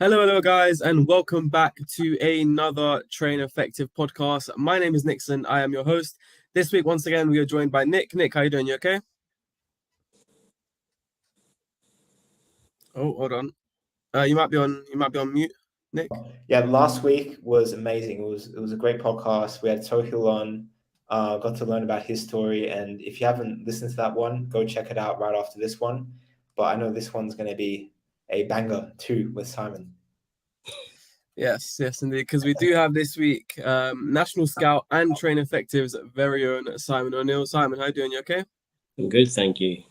Hello, guys, and welcome back to another Train Effective podcast. My name is Nixon. I am your host. This week, once again, we are joined by Nick. Nick, how you doing? You okay? Oh, hold on. You might be on. You might be on mute, Nick. Yeah, last week was amazing. It was a great podcast. We had Tohil on, got to learn about his story. And if you haven't listened to that one, go check it out right after this one. But I know this one's going to be a banger too with Simon. Yes, indeed. Because we do have this week National Scout and Train Effective's very own Simon O'Neill. Simon, how you doing? You okay? I'm good, thank you.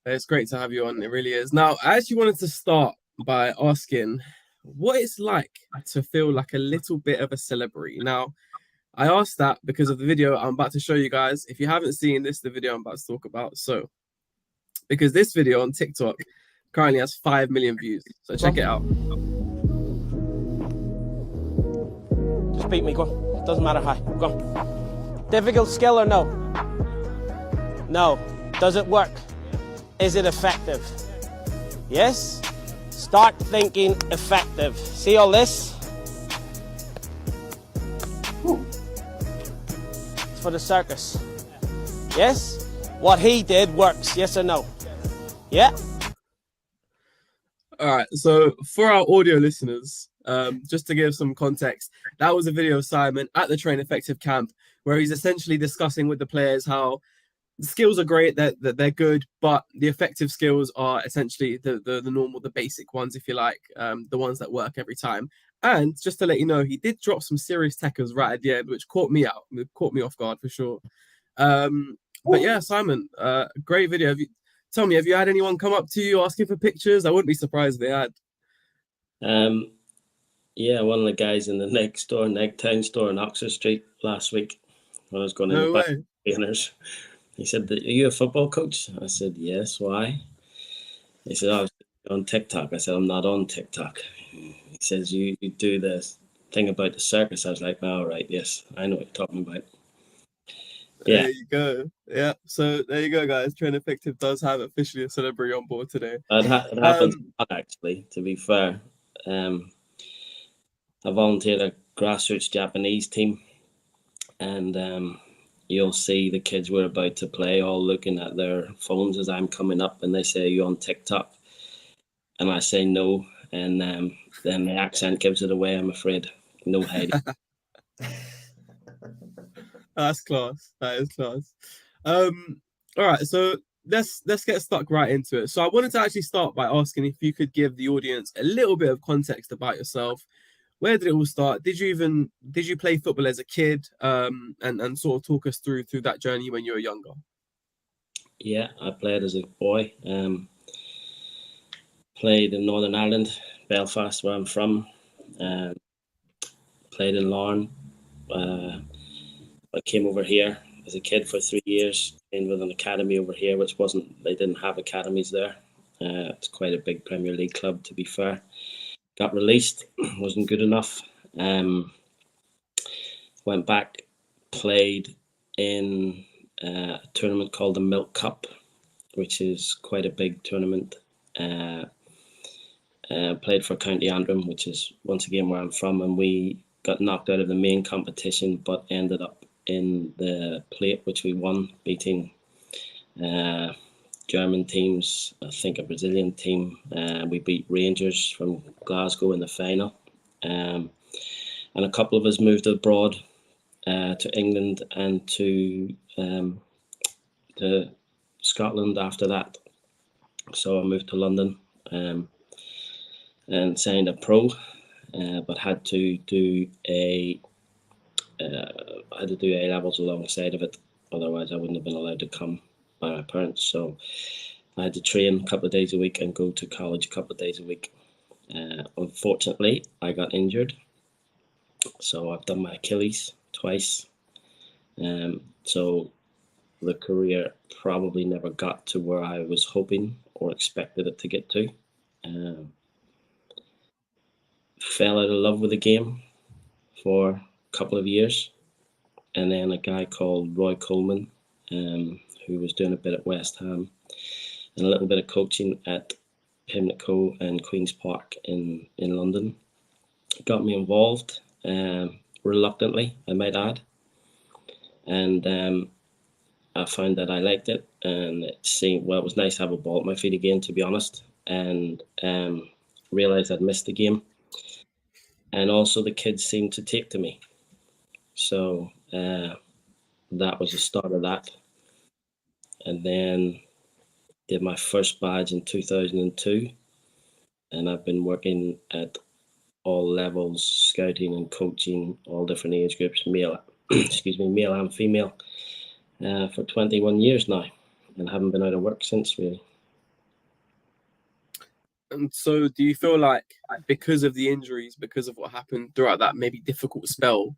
It's great to have you on. It really is. Now, I actually wanted to start by asking what it's like to feel like a little bit of a celebrity. Now, I asked that because of the video I'm about to show you guys. If you haven't seen this, the video I'm about to talk about. So, because this video on TikTok currently has 5 million views. So check it out. Just beat me, go on. Doesn't matter how. Go on. Difficult skill or no? No. Does it work? Is it effective? Yes? Start thinking effective. See all this? It's for the circus. Yes? What he did works, yes or no? Yeah? All right, so for our audio listeners, just to give some context, that was a video of Simon at the Train Effective camp where he's essentially discussing with the players how the skills are great, that they're good, but the effective skills are essentially the normal, the basic ones, if you like, the ones that work every time. And just to let you know, he did drop some serious techers right at the end, which caught me out, caught me off guard for sure. But yeah, Simon, great video. Tell me, have you had anyone come up to you asking for pictures? I wouldn't be surprised if they had. Yeah, one of the guys in the Necktown store in Oxford Street last week when I was going in the back trainers. He said, "Are you a football coach?" I said, "Yes." Why? He said, "I was on TikTok." I said, "I'm not on TikTok." He says, "You do this thing about the circus." I was like, "All right, yes, I know what you're talking about." Yeah. There you go. Yeah. So there you go, guys. Train Effective does have officially a celebrity on board today. It happens a lot, actually, to be fair. I volunteered at a grassroots Japanese team, and you'll see the kids we're about to play all looking at their phones as I'm coming up, and they say, "Are you on TikTok?" And I say no, and then the accent gives it away, I'm afraid. No hiding. That's class. That is class. All right, so let's get stuck right into it. So I wanted to actually start by asking if you could give the audience a little bit of context about yourself. Where did it all start? Did you play football as a kid? And sort of talk us through that journey when you were younger. Yeah, I played as a boy. Played in Northern Ireland, Belfast, where I'm from. Played in Larne. I came over here as a kid for 3 years, trained with an academy over here, they didn't have academies there. It's quite a big Premier League club, to be fair. Got released, wasn't good enough. Went back, played in a tournament called the Milk Cup, which is quite a big tournament. Played for County Antrim, which is once again where I'm from, and we got knocked out of the main competition, but ended up in the plate, which we won, beating German teams, I think a Brazilian team. We beat Rangers from Glasgow in the final. And a couple of us moved abroad to England and to Scotland after that. So I moved to London and signed a pro, but had to do A levels alongside of it. Otherwise, I wouldn't have been allowed to come by my parents. So I had to train a couple of days a week and go to college a couple of days a week. Unfortunately, I got injured. So I've done my Achilles twice. So the career probably never got to where I was hoping or expected it to get to. Fell out of love with the game for a couple of years. And then a guy called Roy Coleman, who was doing a bit at West Ham and a little bit of coaching at Pimlico and Queen's Park in London. Got me involved, reluctantly, I might add. And I found that I liked it, and it was nice to have a ball at my feet again, to be honest, and realised I'd missed the game. And also the kids seemed to take to me. So that was the start of that. And then did my first badge in 2002. And I've been working at all levels, scouting and coaching, all different age groups, male and female, for 21 years now, and haven't been out of work since, really. And so do you feel like because of the injuries, because of what happened throughout that maybe difficult spell,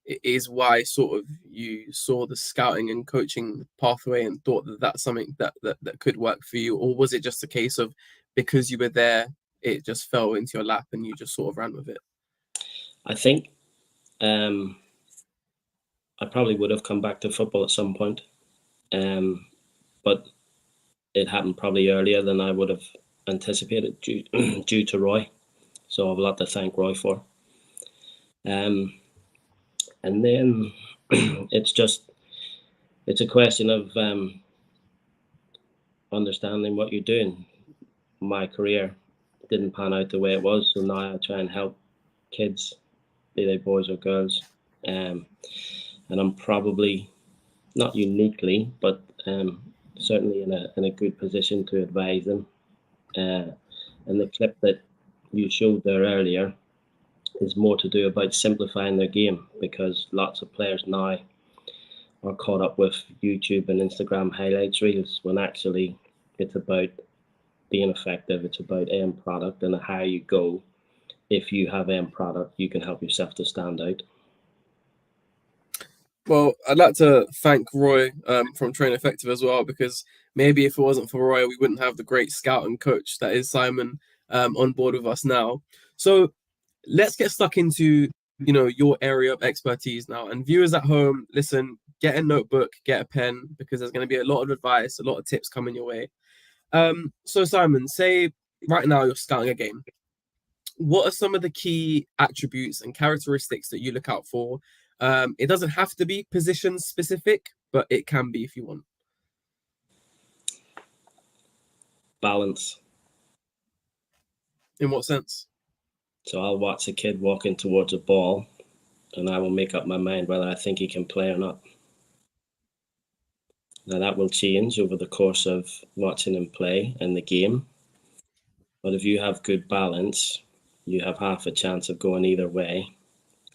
it is why sort of you saw the scouting and coaching pathway and thought that that's something that could work for you? Or was it just a case of because you were there, it just fell into your lap and you just sort of ran with it? I think I probably would have come back to football at some point, but it happened probably earlier than I would have anticipated due to Roy. So I have a lot to thank Roy for. And then it's a question of understanding what you're doing. My career didn't pan out the way it was, so now I try and help kids, be they boys or girls. And I'm probably not uniquely, but certainly in a good position to advise them. And the clip that you showed there earlier is more to do about simplifying their game, because lots of players now are caught up with YouTube and Instagram highlights reels, when actually it's about being effective. It's about end product, and the higher you go, if you have end product, you can help yourself to stand out. Well, I'd like to thank Roy from Train Effective as well, because maybe if it wasn't for Roy, we wouldn't have the great scout and coach that is Simon on board with us now. So let's get stuck into, your area of expertise now. And viewers at home, listen, get a notebook, get a pen, because there's going to be a lot of advice, a lot of tips coming your way. So Simon, say right now you're scouting a game. What are some of the key attributes and characteristics that you look out for? It doesn't have to be position specific, but it can be if you want. Balance. In what sense? So I'll watch a kid walking towards a ball, and I will make up my mind whether I think he can play or not. Now that will change over the course of watching him play in the game. But if you have good balance, you have half a chance of going either way.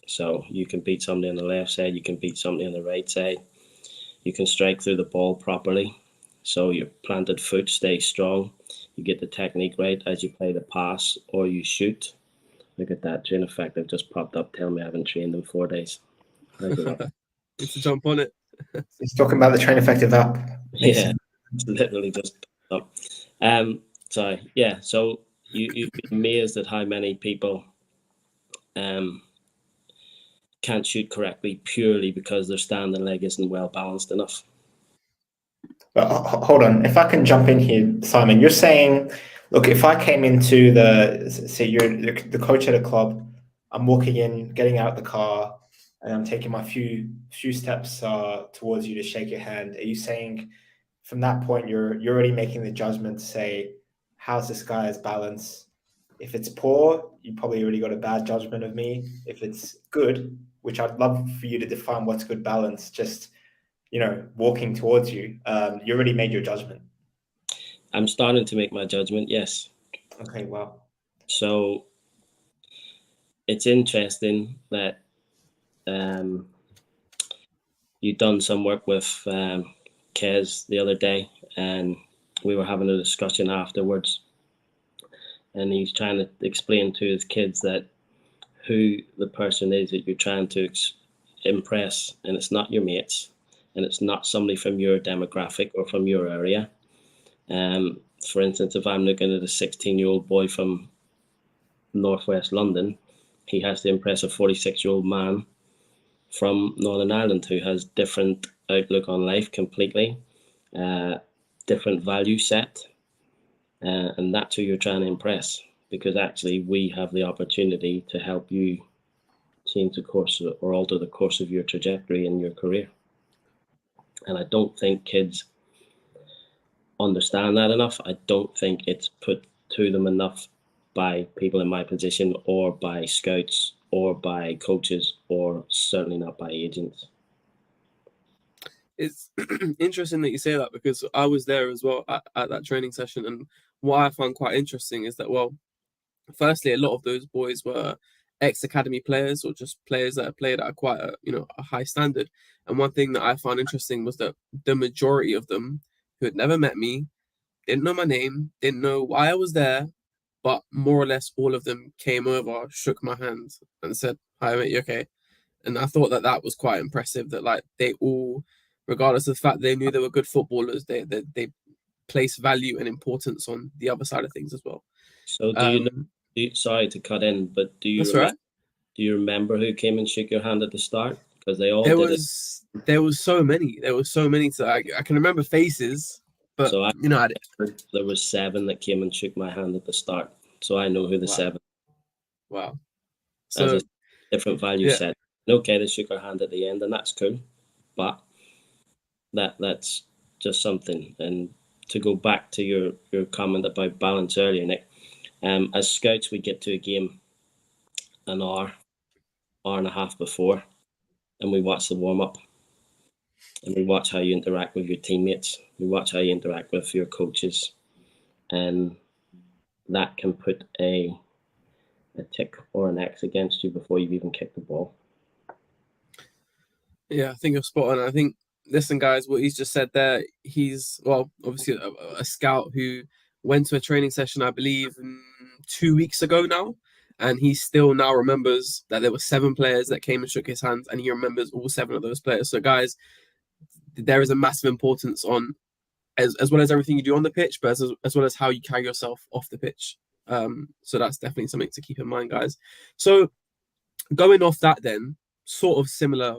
So you can beat somebody on the left side, you can beat somebody on the right side. You can strike through the ball properly, so your planted foot stays strong. You get the technique right as you play the pass or you shoot. Look at that, Train Effective just popped up, telling me I haven't trained in 4 days. Need to jump on it. He's talking about the Train Effective app. Yeah, it's literally just up. So you'd be amazed at how many people can't shoot correctly purely because their standing leg isn't well balanced enough. But hold on, if I can jump in here, Simon, you're saying, look, if I came into you're the coach at a club, I'm walking in, getting out the car, and I'm taking my few steps towards you to shake your hand. Are you saying from that point you're already making the judgment to say, how's this guy's balance? If it's poor, you probably already got a bad judgment of me. If it's good, which I'd love for you to define what's good balance, just walking towards you, you already made your judgment. I'm starting to make my judgment, yes. Okay, wow. So it's interesting that you've done some work with Kez the other day, and we were having a discussion afterwards, and he's trying to explain to his kids that who the person is that you're trying to impress, and it's not your mates, and it's not somebody from your demographic or from your area. For instance, if I'm looking at a 16-year-old boy from northwest London, he has to impress a 46-year-old man from Northern Ireland who has different outlook on life completely, different value set, And that's who you're trying to impress, because actually we have the opportunity to help you change the course or alter the course of your trajectory in your career. And I don't think kids understand that enough. I don't think it's put to them enough by people in my position, or by scouts, or by coaches, or certainly not by agents. It's interesting that you say that, because I was there as well at that training session, and what I found quite interesting is that, well, firstly, a lot of those boys were ex-academy players, or just players that played at quite a high standard. And one thing that I found interesting was that the majority of them, who had never met me, didn't know my name, didn't know why I was there, but more or less all of them came over, shook my hand, and said, "Hi, mate, you okay?" And I thought that that was quite impressive. That, like, they all, regardless of the fact they knew they were good footballers, they place value and importance on the other side of things as well. So do you know? Sorry to cut in, but do you That's right. Do you remember who came and shook your hand at the start? Because they all There did was so many. There was so many. I can remember faces, but So there was 7 that came and shook my hand at the start. So I know who the Wow. 7. Wow. As So a different value yeah. set. Okay, they shook our hand at the end, and that's cool. But that's just something. And to go back to your comment about balance earlier, Nick, as scouts, we get to a game an hour and a half before, and we watch the warm-up, and we watch how you interact with your teammates, we watch how you interact with your coaches, and that can put a tick or an X against you before you've even kicked the ball. Yeah, I think you're spot on. I think, listen, guys, what he's just said there, he's, well, obviously a scout who went to a training session, I believe, 2 weeks ago now, and he still now remembers that there were 7 players that came and shook his hands, and he remembers all 7 of those players. So, guys, there is a massive importance on, as well as everything you do on the pitch, but as well as how you carry yourself off the pitch. So that's definitely something to keep in mind, guys. So going off that, then, sort of similar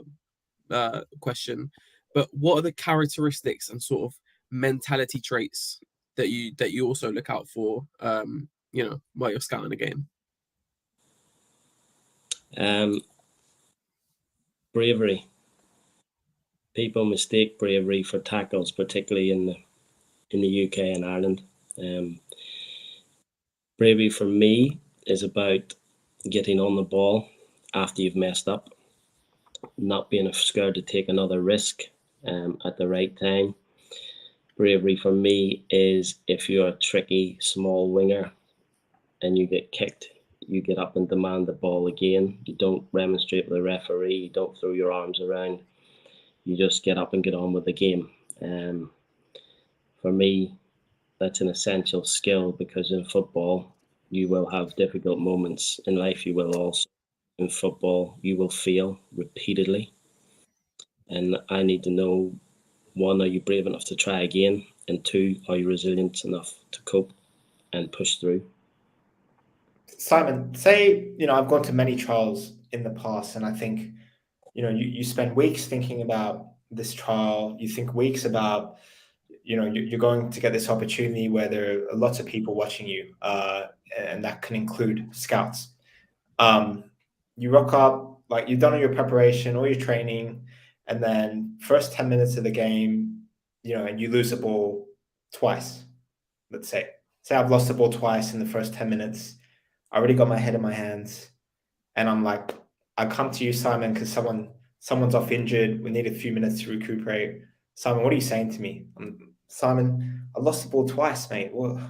question, but what are the characteristics and sort of mentality traits that you also look out for, while you're scouting a game? Bravery. People mistake bravery for tackles, particularly in the UK and Ireland. Bravery for me is about getting on the ball after you've messed up, not being scared to take another risk at the right time. Bravery for me is if you're a tricky small winger and you get kicked, you get up and demand the ball again. You don't remonstrate with the referee. You don't throw your arms around. You just get up and get on with the game. For me, that's an essential skill, because in football, you will have difficult moments. In life, you will also. In football, you will fail repeatedly. And I need to know, 1, are you brave enough to try again? And 2, are you resilient enough to cope and push through? Simon, say, I've gone to many trials in the past, and I think, you spend weeks thinking about this trial. You think weeks about, you're going to get this opportunity where there are lots of people watching you, and that can include scouts. You rock up, like, you've done all your preparation, all your training, and then first 10 minutes of the game, and you lose the ball twice. Let's say I've lost the ball twice in the first 10 minutes. I already got my head in my hands, and I'm like, I come to you, Simon, because someone's off injured. We need a few minutes to recuperate. Simon, what are you saying to me? Simon, I lost the ball twice, mate. Well,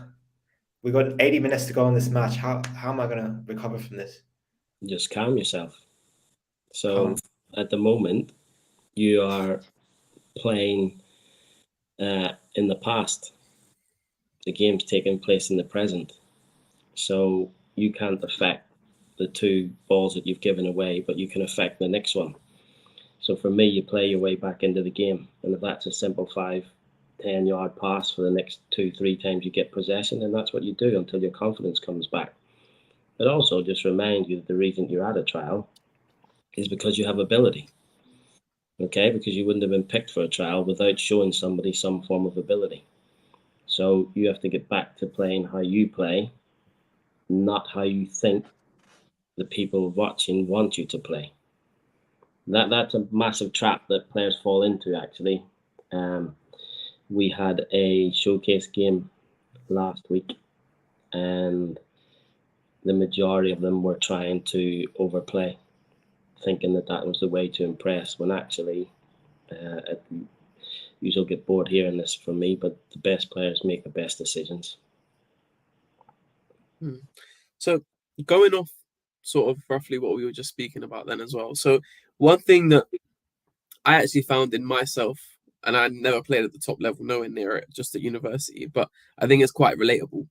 we got 80 minutes to go in this match. How am I going to recover from this? Just calm yourself. So at the moment, you are playing in the past. The game's taking place in the present. So you can't affect the 2 balls that you've given away, but you can affect the next one. So for me, you play your way back into the game. And if that's a simple 5-10 yard pass for the next 2-3 times you get possession, then that's what you do until your confidence comes back. But also just remind you that the reason you're at a trial is because you have ability. Okay? Because you wouldn't have been picked for a trial without showing somebody some form of ability. So you have to get back to playing how you play, not how you think the people watching want you to play. That's a massive trap that players fall into, actually. We had a showcase game last week, and the majority of them were trying to overplay, thinking that was the way to impress, when actually, you'll get bored hearing this from me, but the best players make the best decisions. So going off sort of roughly what we were just speaking about then as well. So one thing that I actually found in myself, and I never played at the top level, nowhere near it, just at university, but I think it's quite relatable.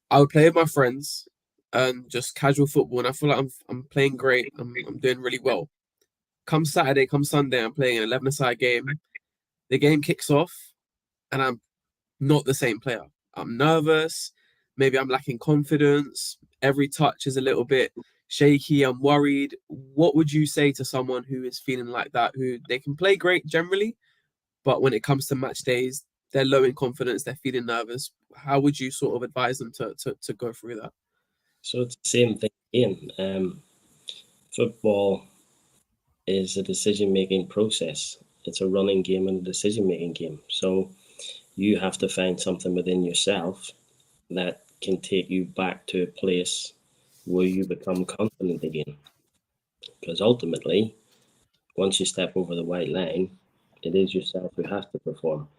I would play with my friends and just casual football, and I feel like I'm playing great. I'm doing really well. Come Saturday, come Sunday, I'm playing an 11-a-side game. The game kicks off, and I'm not the same player. I'm nervous. Maybe I'm lacking confidence. Every touch is a little bit shaky. I'm worried. What would you say to someone who is feeling like that, who they can play great generally, but when it comes to match days, they're low in confidence, they're feeling nervous? How would you sort of advise them to go through that? So it's the same thing again. Football is a decision-making process. It's a running game and a decision-making game. So you have to find something within yourself that can take you back to a place where you become confident again. Because ultimately, once you step over the white line, it is yourself who has to perform.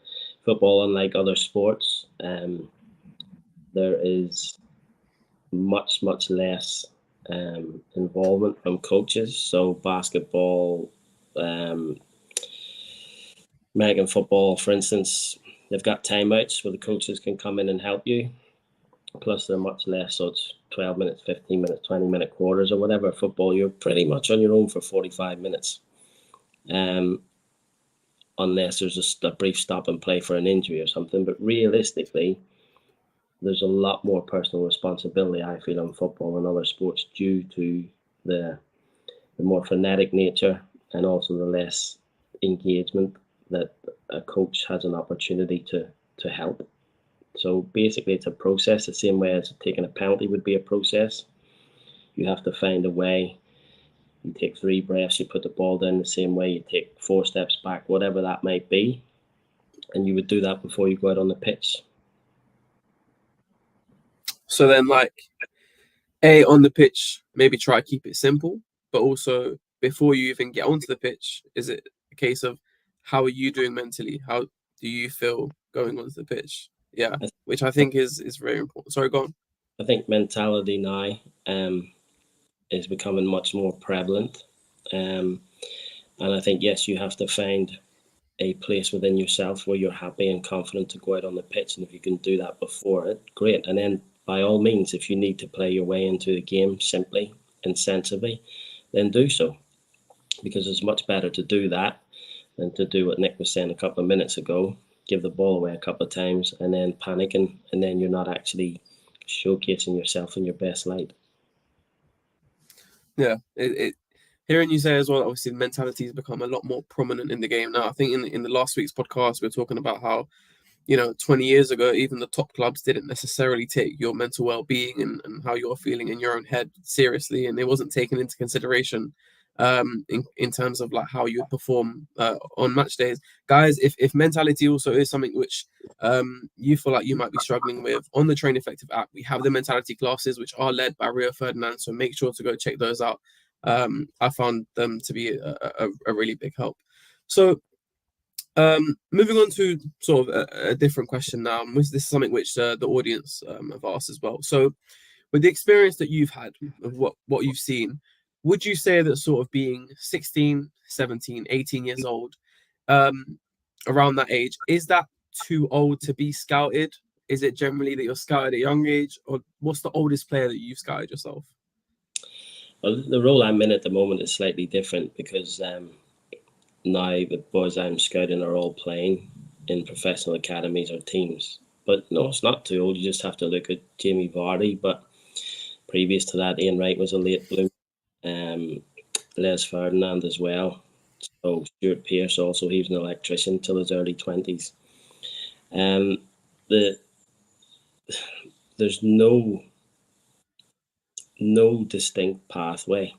Football, unlike other sports, there is much less involvement from coaches. So basketball, American football, for instance, they've got timeouts where the coaches can come in and help you. Plus, they're much less, so it's 12 minutes, 15 minutes, 20-minute quarters or whatever. Football, you're pretty much on your own for 45 minutes. Unless there's just a brief stop and play for an injury or something. But realistically, there's a lot more personal responsibility, I feel, in football than other sports, due to the more frenetic nature and also the less engagement that a coach has an opportunity to help. So basically, it's a process, the same way as taking a penalty would be a process. You have to find a way. You take 3 breaths, you put the ball down the same way, you take 4 steps back, whatever that might be. And you would do that before you go out on the pitch. So then, like, on the pitch, maybe try to keep it simple, but also before you even get onto the pitch, is it a case of how are you doing mentally? How do you feel going onto the pitch? Yeah, which I think is very important. Sorry, go on. I think mentality now is becoming much more prevalent. And I think, yes, you have to find a place within yourself where you're happy and confident to go out on the pitch. And if you can do that before it, great. And then by all means, if you need to play your way into the game simply and sensibly, then do so. Because it's much better to do that than to do what Nick was saying a couple of minutes ago, give the ball away a couple of times and then panicking, and then you're not actually showcasing yourself in your best light. Yeah, hearing you say as well, obviously the mentality has become a lot more prominent in the game now. I think in the last week's podcast, we were talking about how, 20 years ago, even the top clubs didn't necessarily take your mental well-being and how you're feeling in your own head seriously, and it wasn't taken into consideration in terms of like how you perform on match days. Guys, if mentality also is something which you feel like you might be struggling with, on the Train Effective app, we have the mentality classes which are led by Rio Ferdinand, so make sure to go check those out. I found them to be a really big help. So moving on to sort of a different question now. This is something which the audience have asked as well. So with the experience that you've had of what you've seen, would you say that sort of being 16, 17, 18 years old, around that age, is that too old to be scouted? Is it generally that you're scouted at a young age, or what's the oldest player that you've scouted yourself? Well, the role I'm in at the moment is slightly different because now the boys I'm scouting are all playing in professional academies or teams. But no, it's not too old. You just have to look at Jamie Vardy. But previous to that, Ian Wright was a late bloom. Les Ferdinand as well. So Stuart Pearce also, he was an electrician till his early 20s. The there's no distinct pathway.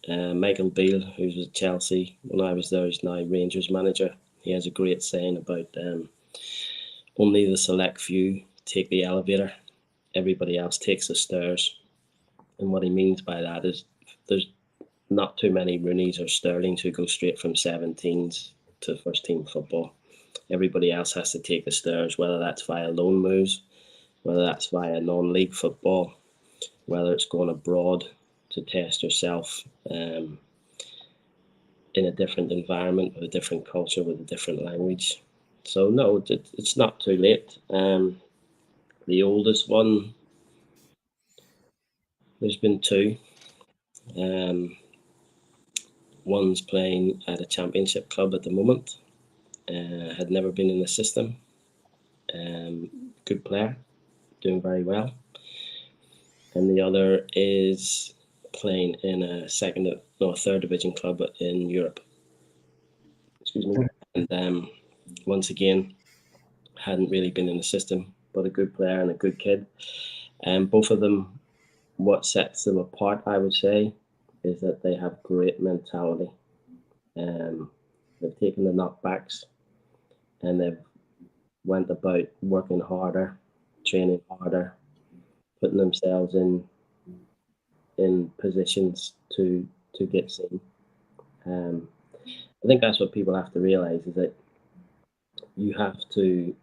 Michael Beale, who's with Chelsea when I was there, is now Rangers manager. He has a great saying about only the select few take the elevator, everybody else takes the stairs. And what he means by that is there's not too many Rooneys or Sterlings who go straight from 17s to first team football. Everybody else has to take the stairs, whether that's via loan moves, whether that's via non-league football, whether it's going abroad to test yourself in a different environment, with a different culture, with a different language. So no, it's not too late. The oldest one, there's been two. One's playing at a championship club at the moment. Had never been in the system. Good player, doing very well. And the other is playing in a third division club in Europe. Excuse me. And once again, hadn't really been in the system, but a good player and a good kid. And both of them, what sets them apart, I would say, is that they have great mentality. They've taken the knockbacks and they've went about working harder, training harder, putting themselves in positions to get seen. I think that's what people have to realise, is that you have to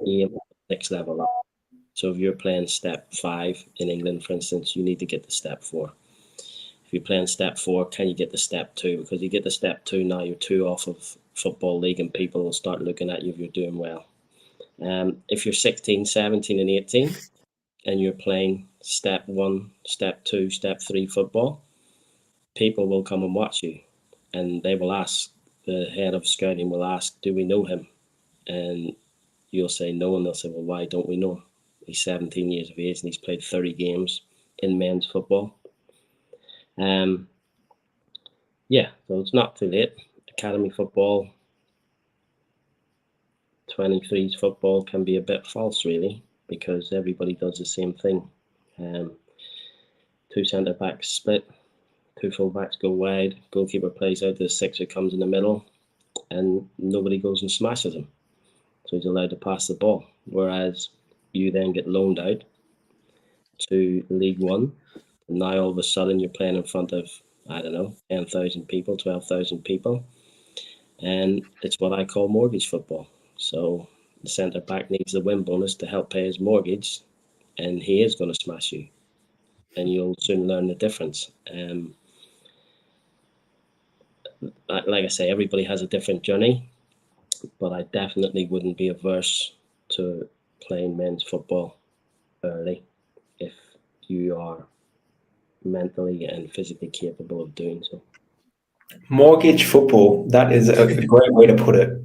aim at the next level up. So if you're playing step 5 in England, for instance, you need to get to step 4. If you're playing step 4, can you get to step 2? Because you get to step 2, now you're 2 off of Football League and people will start looking at you if you're doing well. If you're 16, 17 and 18 and you're playing step 1, step 2, step 3 football, people will come and watch you and they will ask, the head of scouting will ask, do we know him? And you'll say no, and they'll say, well, why don't we know him? He's 17 years of age and he's played 30 games in men's football. So it's not too late. Academy football, 23s football can be a bit false, really, because everybody does the same thing. 2 centre backs split, 2 full backs go wide, goalkeeper plays out to the 6 who comes in the middle, and nobody goes and smashes him. So he's allowed to pass the ball. Whereas you then get loaned out to League One, and now all of a sudden you're playing in front of, 10,000 people, 12,000 people. And it's what I call mortgage football. So the centre back needs the win bonus to help pay his mortgage, and he is going to smash you. And you'll soon learn the difference. Like I say, everybody has a different journey, but I definitely wouldn't be averse to playing men's football early if you are mentally and physically capable of doing so. Mortgage football, that is a great way to put it.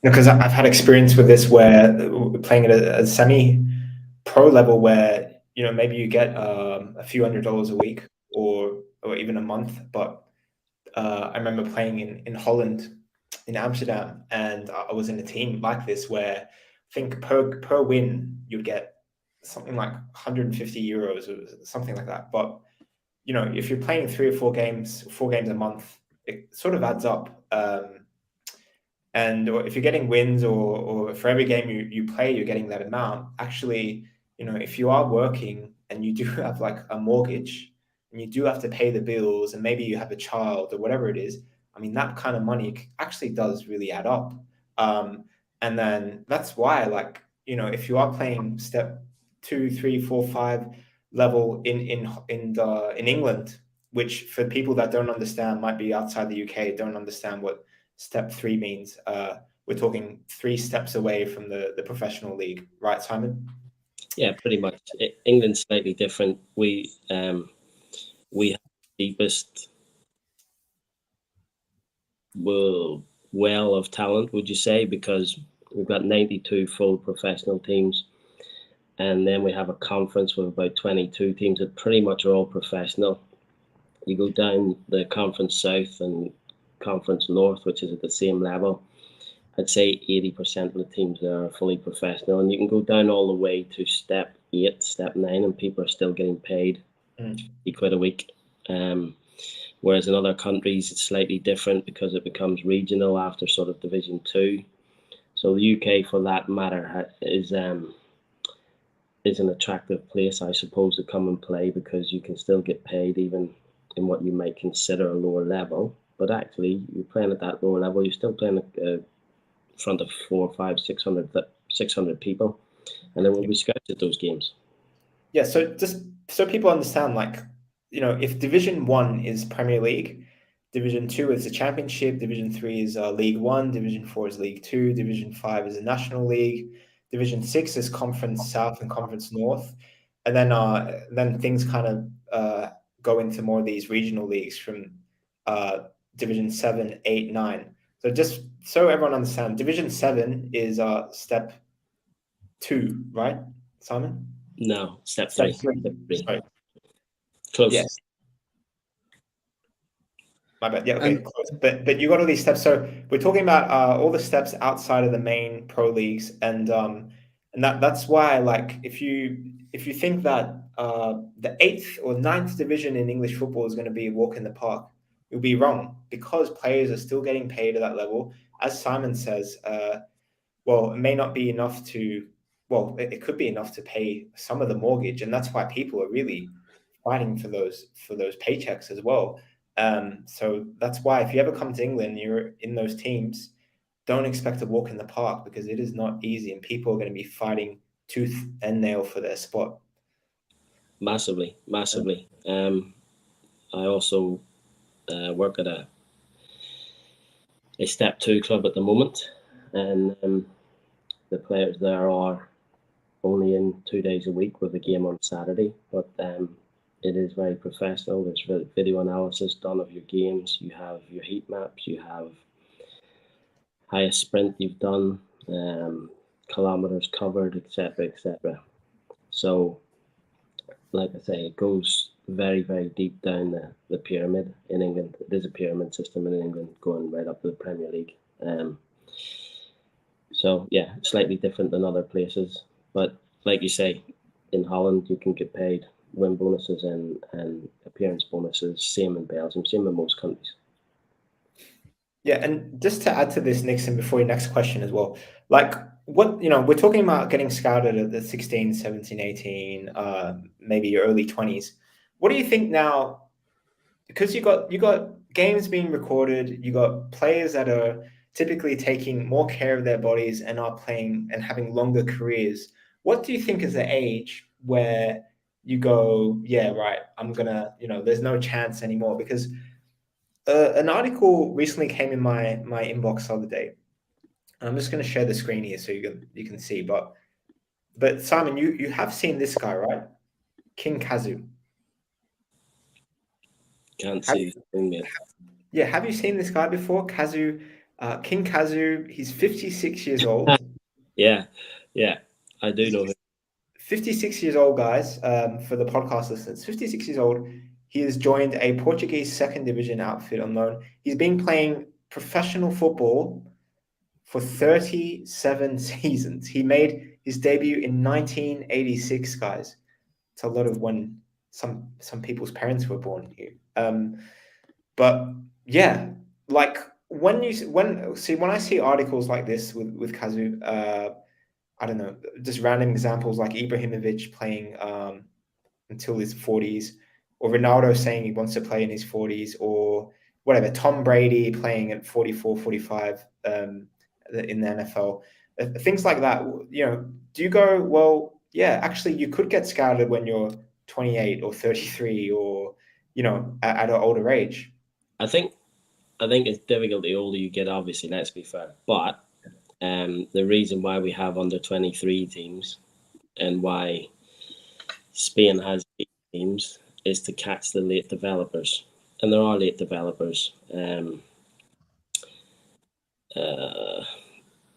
Because I've had experience with this where playing at a semi-pro level where, maybe you get a few $100s a week or even a month. But I remember playing in Holland, in Amsterdam, and I was in a team like this where I think per win you'd get something like 150 euros or something like that. But if you're playing 3 or 4 games a month, it sort of adds up. And if you're getting wins or for every game you play, you're getting that amount. Actually, if you are working and you do have like a mortgage and you do have to pay the bills and maybe you have a child or whatever it is, I mean, that kind of money actually does really add up. And then that's why, if you are playing step 2, 3, 4, 5 level in England, which for people that don't understand, might be outside the UK, don't understand what step 3 means. We're talking 3 steps away from the professional league, right, Simon? Yeah, pretty much. England's slightly different. We have the deepest well of talent, would you say, because we've got 92 full professional teams, and then we have a conference with about 22 teams that pretty much are all professional. You go down the Conference South and Conference North, which is at the same level, I'd say 80% of the teams there are fully professional, and you can go down all the way to step 8, step 9, and people are still getting paid £50 a week. Whereas in other countries, it's slightly different because it becomes regional after sort of Division 2. So the UK, for that matter, is an attractive place, I suppose, to come and play, because you can still get paid even in what you might consider a lower level. But actually, you're playing at that lower level, you're still playing in front of 400, 500, 600 people, and there will be scouts at those games. Yeah, so just so people understand, like, you know, if Division 1 is Premier League, Division 2 is the Championship, Division 3 is League 1, Division 4 is League 2, Division 5 is the National League, Division 6 is Conference South and Conference North, and then things kind of go into more of these regional leagues from Division 7, 8, 9. So just so everyone understands, Division 7 is step 2, right, Simon? No, step 3. Step 3. Sorry. Close. Yes. My bad. Yeah, okay, close. But you got all these steps. So we're talking about all the steps outside of the main pro leagues, and that's why, like, if you think that the 8th or 9th division in English football is going to be a walk in the park, you'll be wrong, because players are still getting paid at that level. As Simon says, well, it may not be enough to, well, it could be enough to pay some of the mortgage, and that's why people are really fighting for those paychecks as well. So that's why if you ever come to England, you're in those teams, don't expect to walk in the park, because it is not easy, and people are going to be fighting tooth and nail for their spot. Massively. I also work at a step 2 club at the moment, and the players there are only in 2 days a week with a game on Saturday, but it is very professional. There's video analysis done of your games. You have your heat maps. You have highest sprint you've done, kilometers covered, etc., etc. So, like I say, it goes very, very deep down the pyramid in England. It is a pyramid system in England, going right up to the Premier League. So yeah, slightly different than other places. But like you say, in Holland you can get paid win bonuses and appearance bonuses. Same in Belgium, same in most countries. Yeah, and just to add to this, Nixon, before your next question as well, like, what, you know, we're talking about getting scouted at the 16, 17, 18, maybe your early 20s. What do you think now? Because you got games being recorded, you got players that are typically taking more care of their bodies and are playing and having longer careers. What do you think is the age where you go, yeah, right, I'm gonna, you know, there's no chance anymore? Because an article recently came in my inbox the other day. I'm just going to share the screen here so you can see. But Simon, you have seen this guy, right? King Kazu. Can't see anything yet. Yeah, have you seen this guy before? Kazu, King Kazu. He's 56 years old. Yeah, I do know him. 56 years old, guys. For the podcast listeners, 56 years old. He has joined a Portuguese second division outfit on loan. He's been playing professional football for 37 seasons. He made his debut in 1986, guys. It's a lot of when some people's parents were born here. But yeah, like when I see articles like this with Kazu, I don't know, just random examples like Ibrahimovic playing until his 40s, or Ronaldo saying he wants to play in his 40s, or whatever, Tom Brady playing at 44, 45 in the NFL. Things like that, you know, do you go, well, yeah, actually you could get scouted when you're 28 or 33 or, you know, at an older age? I think it's difficult the older you get, obviously, let's be fair. But the reason why we have under 23 teams and why Spain has 8 teams is to catch the late developers. And there are late developers.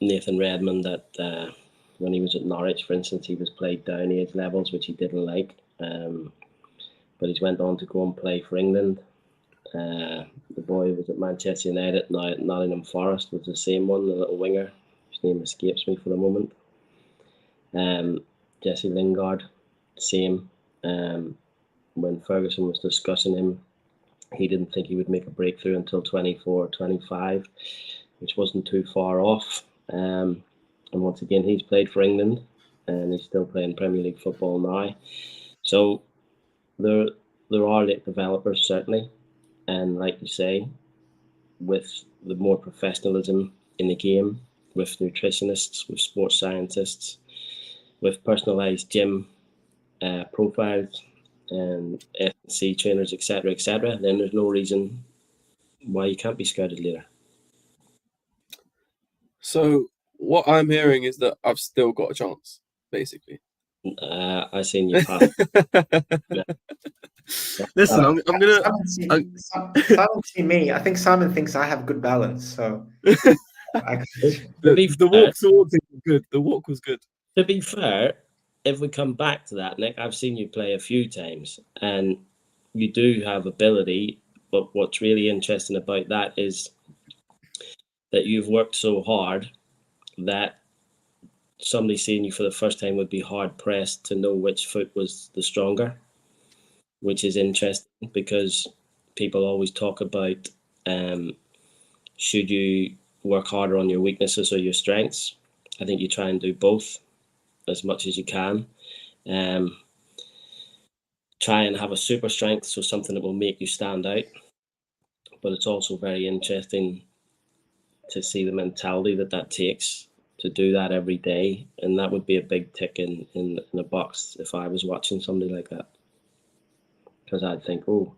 Nathan Redmond, that when he was at Norwich, for instance, he was played down age levels, which he didn't like. But he's went on to go and play for England. The boy who was at Manchester United, now at Nottingham Forest, was the same one, the little winger. His name escapes me for the moment. Jesse Lingard, same. When Ferguson was discussing him, he didn't think he would make a breakthrough until 24, 25, which wasn't too far off. And once again, he's played for England, and he's still playing Premier League football now. So there are late developers, certainly. And like you say, with the more professionalism in the game, with nutritionists, with sports scientists, with personalised gym profiles and F&C trainers, etc., then there's no reason why you can't be scouted later. So what I'm hearing is that I've still got a chance, basically. I seen you pass. Listen, I'm gonna. Simon see me. I think Simon thinks I have good balance. So the walk towards it was good. The walk was good. To be fair, if we come back to that, Nick, I've seen you play a few times, and you do have ability. But what's really interesting about that is that you've worked so hard that somebody seeing you for the first time would be hard pressed to know which foot was the stronger, which is interesting because people always talk about should you work harder on your weaknesses or your strengths. I think you try and do both as much as you can. Try and have a super strength, so something that will make you stand out. But it's also very interesting to see the mentality that takes to do that every day, and that would be a big tick in a box if I was watching somebody like that, because I'd think, oh,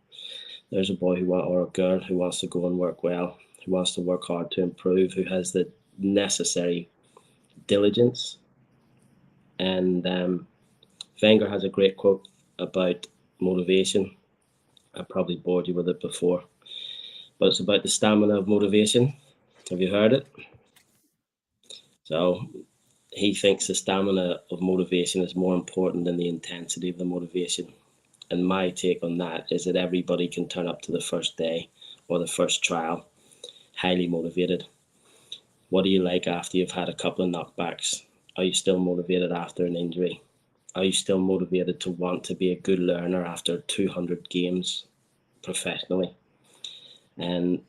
there's a boy or a girl who wants to go and work well, who wants to work hard to improve, who has the necessary diligence. And Wenger has a great quote about motivation. I probably bored you with it before, but it's about the stamina of motivation. Have you heard it? So he thinks the stamina of motivation is more important than the intensity of the motivation. And my take on that is that everybody can turn up to the first day or the first trial highly motivated. What do you like after you've had a couple of knockbacks? Are you still motivated after an injury? Are you still motivated to want to be a good learner after 200 games professionally? And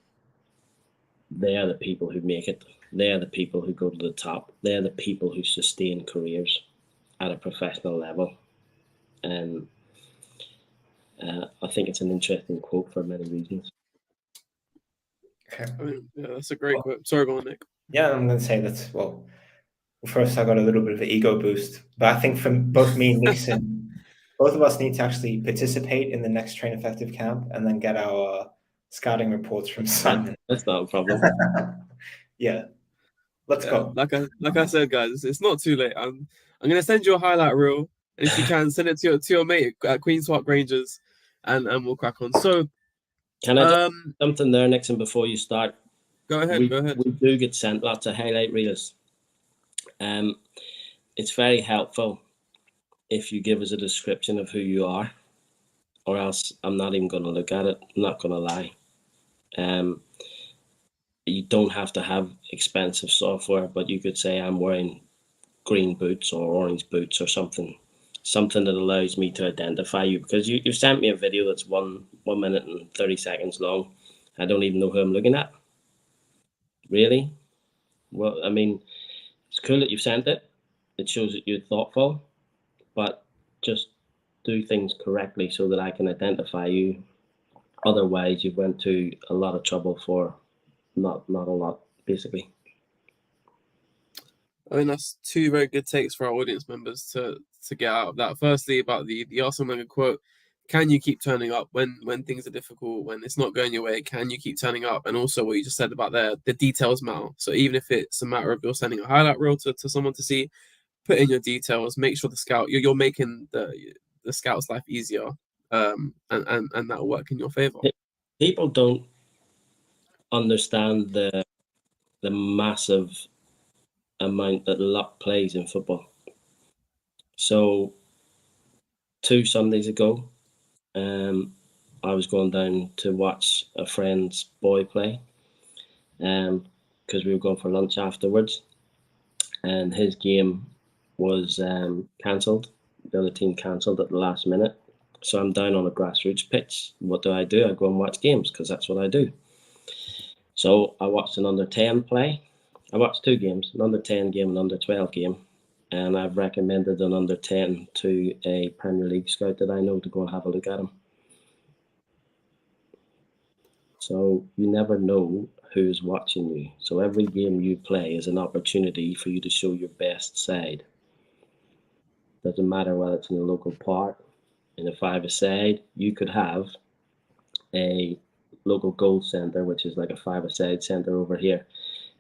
they are the people who make it. They are the people who go to the top. They are the people who sustain careers at a professional level. And I think it's an interesting quote for many reasons. Okay. I mean, yeah, that's a great quote. Sorry, go on, Nick. Yeah, I'm going to say that, well, first I got a little bit of an ego boost, but I think from both me and Nixon, both of us need to actually participate in the next Train Effective camp and then get our scouting reports from Simon. That's not a problem. Yeah. Let's go. Like I said, guys, it's not too late. I'm gonna send you a highlight reel, and if you can, send it to your mate at Queen's Park Rangers, and we'll crack on. So, can I just something there, Nixon, before you start? Go ahead. We do get sent lots of highlight reels. It's very helpful if you give us a description of who you are, or else I'm not even going to look at it. I'm not going to lie. You don't have to have expensive software, but you could say I'm wearing green boots or orange boots or something that allows me to identify you, because you sent me a video that's 1 minute and 30 seconds long. I don't even know who I'm looking at. Really? Well, I mean, it's cool that you've sent it. It shows that you're thoughtful, but just do things correctly so that I can identify you. Otherwise, you've went to a lot of trouble for not a lot, basically. I mean, that's two very good takes for our audience members to get out of that. Firstly, about the Arsene Wenger quote: "Can you keep turning up when things are difficult, when it's not going your way? Can you keep turning up?" And also what you just said about the details matter. So even if it's a matter of you're sending a highlight reel to someone to see, put in your details. Make sure the scout you're making the scout's life easier, and that will work in your favor. People don't understand the massive amount that luck plays in football. So 2 Sundays ago, I was going down to watch a friend's boy play, because we were going for lunch afterwards, and his game was cancelled. The other team cancelled at the last minute. So I'm down on a grassroots pitch. What do? I go and watch games because that's what I do. So I watched an under 10 play. I watched 2 games, an under 10 game and under 12 game. And I've recommended an under 10 to a Premier League scout that I know to go and have a look at him. So you never know who's watching you. So every game you play is an opportunity for you to show your best side. Doesn't matter whether it's in a local park, in a five-a-side. You could have a local goal centre, which is like a five-a-side centre over here,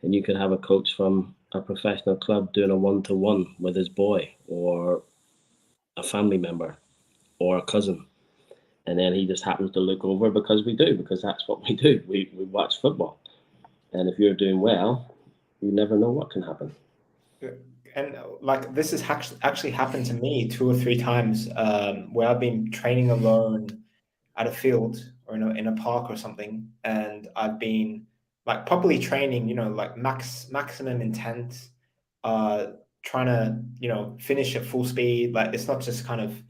and you could have a coach from a professional club doing a one-to-one with his boy or a family member or a cousin, and then he just happens to look over because that's what we do. We watch football, and if you're doing well, you never know what can happen. And like this has actually happened to me 2 or 3 times, where I've been training alone at a field or in a park or something, and I've been like properly training, like maximum intent, trying to finish at full speed. Like it's not just kind of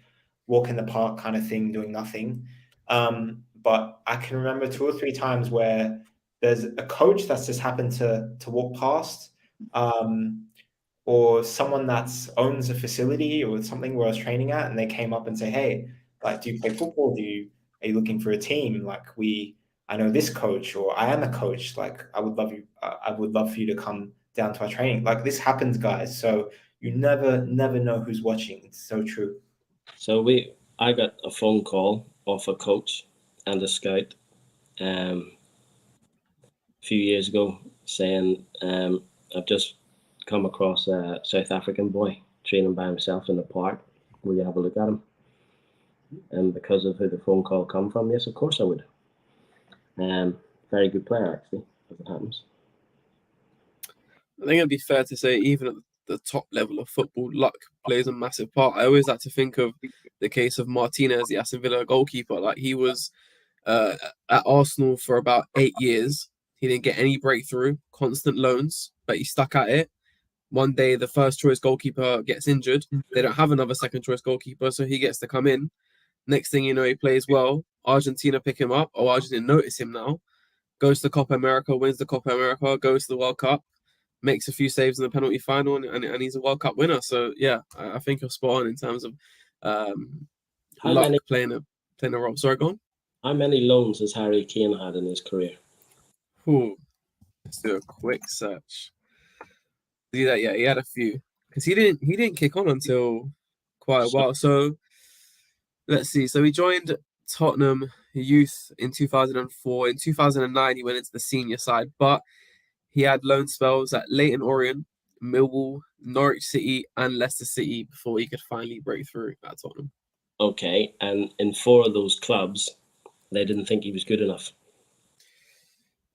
walk in the park kind of thing, doing nothing. But I can remember 2 or 3 times where there's a coach that's just happened to walk past, or someone that owns a facility or something where I was training at, and they came up and say, "Hey, like, do you play football? Are you looking for a team? Like, I know this coach, or I am a coach. Like, I would love for you to come down to our training." Like this happens, guys. So you never know who's watching. It's so true. So I got a phone call off a coach and a scout, a few years ago saying, I've just come across a South African boy training by himself in the park. Will you have a look at him? And because of who the phone call come from, yes, of course I would. Very good player, actually, as it happens. I think it'd be fair to say, even at the top level of football, luck plays a massive part. I always like to think of the case of Martinez, the Aston Villa goalkeeper. Like he was at Arsenal for about 8 years. He didn't get any breakthrough, constant loans, but he stuck at it. One day, the first choice goalkeeper gets injured. They don't have another second choice goalkeeper, so he gets to come in. Next thing you know, he plays well. Argentina pick him up, or Argentina notice him now. Goes to Copa America, wins the Copa America, goes to the World Cup, makes a few saves in the penalty final, and he's a World Cup winner. So yeah, I think you're spot on in terms of luck playing a role. Sorry, go on. How many loans has Harry Kane had in his career? Ooh, let's do a quick search. Yeah, he had a few because he didn't kick on until quite a while. So let's see. So he joined Tottenham Youth in 2004. In 2009, he went into the senior side, but he had loan spells at Leyton Orient, Millwall, Norwich City, and Leicester City before he could finally break through at Tottenham. Okay, and in 4 of those clubs, they didn't think he was good enough.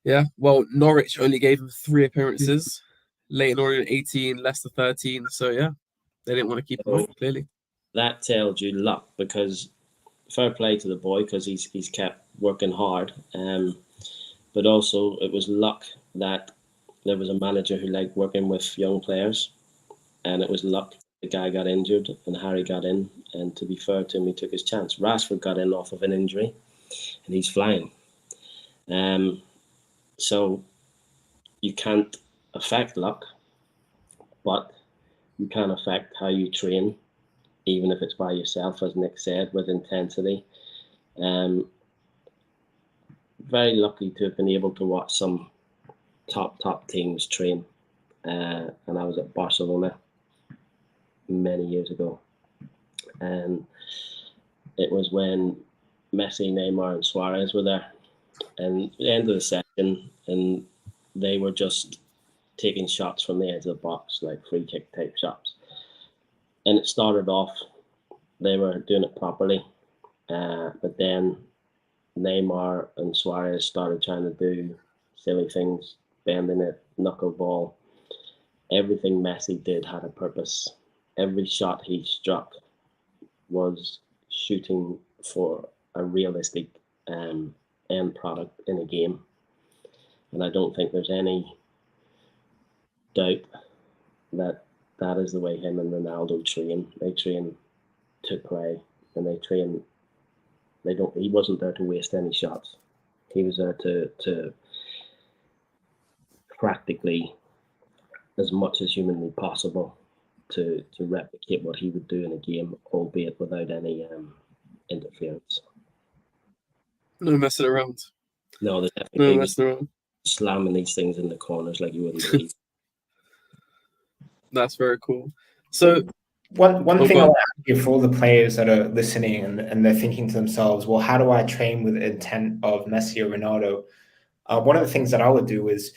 Yeah, well, Norwich only gave him 3 appearances. Leyton Orient 18, Leicester 13. So yeah, they didn't want to keep him on, clearly. That tells you luck, because fair play to the boy because he's kept working hard. But also it was luck that there was a manager who liked working with young players, and it was luck the guy got injured and Harry got in. And to be fair to him, he took his chance. Rashford got in off of an injury, and he's flying. So you can't affect luck, but you can affect how you train, even if it's by yourself, as Nick said, with intensity. Very lucky to have been able to watch some top teams train. And I was at Barcelona many years ago. And it was when Messi, Neymar, and Suarez were there. And at the end of the session, and they were just taking shots from the edge of the box, like free kick type shots. And it started off, they were doing it properly. But then Neymar and Suarez started trying to do silly things, bending it, knuckleball. Everything Messi did had a purpose. Every shot he struck was shooting for a realistic end product in a game. And I don't think there's any doubt that that is the way him and Ronaldo train. They train to play, and they train. They don't. He wasn't there to waste any shots. He was there to practically, as much as humanly possible, to replicate what he would do in a game, albeit without any interference. No messing around. No, there's No definitely messing around. slamming these things in the corners like you wouldn't believe. That's very cool. So one thing go I on. want to ask you for all the players that are listening and they're thinking to themselves, well, how do I train with the intent of Messi or Ronaldo? One of the things that I would do is,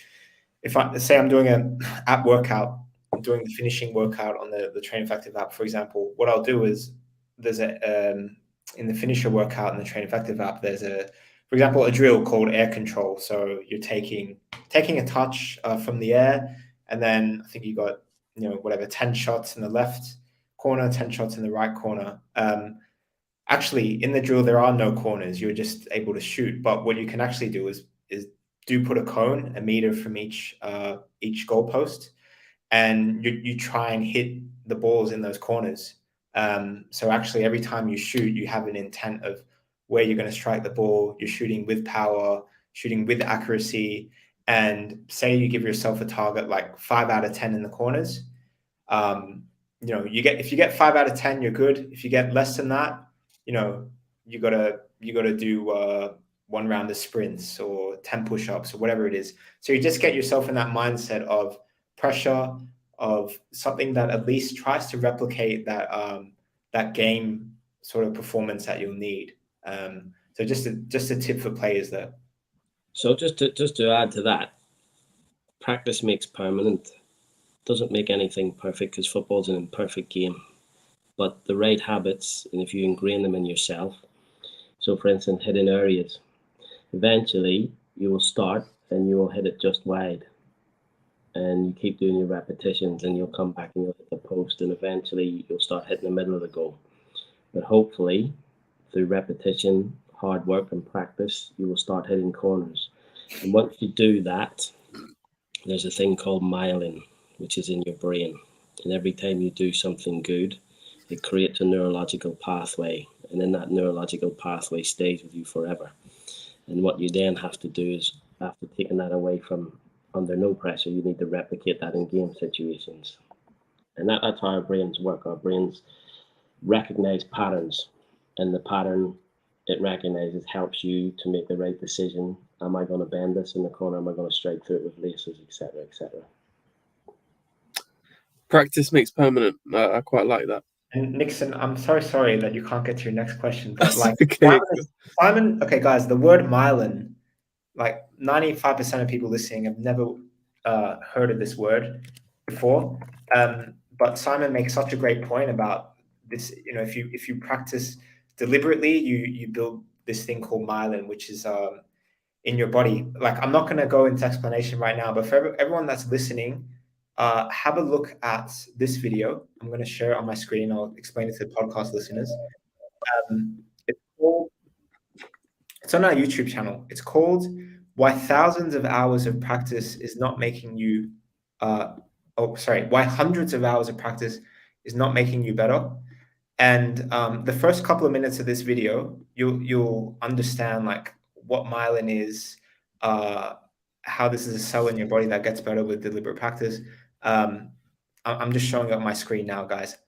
if I say I'm doing an app workout, I'm doing the finishing workout on the Train Effective app, for example, what I'll do is there's in the finisher workout in the Train Effective app, there's for example, a drill called air control. So you're taking a touch from the air, and then I think you got, 10 shots in the left corner, 10 shots in the right corner. Actually, in the drill, there are no corners. You're just able to shoot. But what you can actually do is do put a cone 1 meter from each goalpost, and you try and hit the balls in those corners. So actually, every time you shoot, you have an intent of where you're going to strike the ball. You're shooting with power, shooting with accuracy, and say you give yourself a target like 5 out of 10 in the corners. If you get 5 out of 10, you're good. If you get less than that, you gotta do 1 round of sprints or 10 push-ups or whatever it is. So you just get yourself in that mindset of pressure, of something that at least tries to replicate that game sort of performance that you'll need. So just a tip for players there. So just to add to that, practice makes permanent. Doesn't make anything perfect, because football's an imperfect game. But the right habits, and if you ingrain them in yourself, so for instance, hitting areas, eventually you will start and you will hit it just wide, and you keep doing your repetitions, and you'll come back and you'll hit the post, and eventually you'll start hitting the middle of the goal. But hopefully, through repetition, hard work and practice, you will start hitting corners. And once you do that, there's a thing called myelin, which is in your brain. And every time you do something good, it creates a neurological pathway. And then that neurological pathway stays with you forever. And what you then have to do is, after taking that away from under no pressure, you need to replicate that in game situations. And that's how our brains work. Our brains recognize patterns, and the pattern it recognizes helps you to make the right decision. Am I going to bend this in the corner? Am I going to strike through it with laces, etc., etc.? Practice makes permanent. I quite like that. And Nixon, I'm sorry that you can't get to your next question, but Okay. Simon, okay, guys, the word myelin, like 95% of people listening have never heard of this word before. But Simon makes such a great point about this. If you practice deliberately, you build this thing called myelin, which is in your body. Like, I'm not going to go into explanation right now, but for everyone that's listening, have a look at this video. I'm going to share it on my screen. I'll explain it to the podcast listeners. It's on our YouTube channel. It's called "Why Thousands of Hours of Practice is Not Making You." Why hundreds of hours of practice is not making you better. And the first couple of minutes of this video, you'll understand like what myelin is, how this is a cell in your body that gets better with deliberate practice. I'm just showing up my screen now, guys.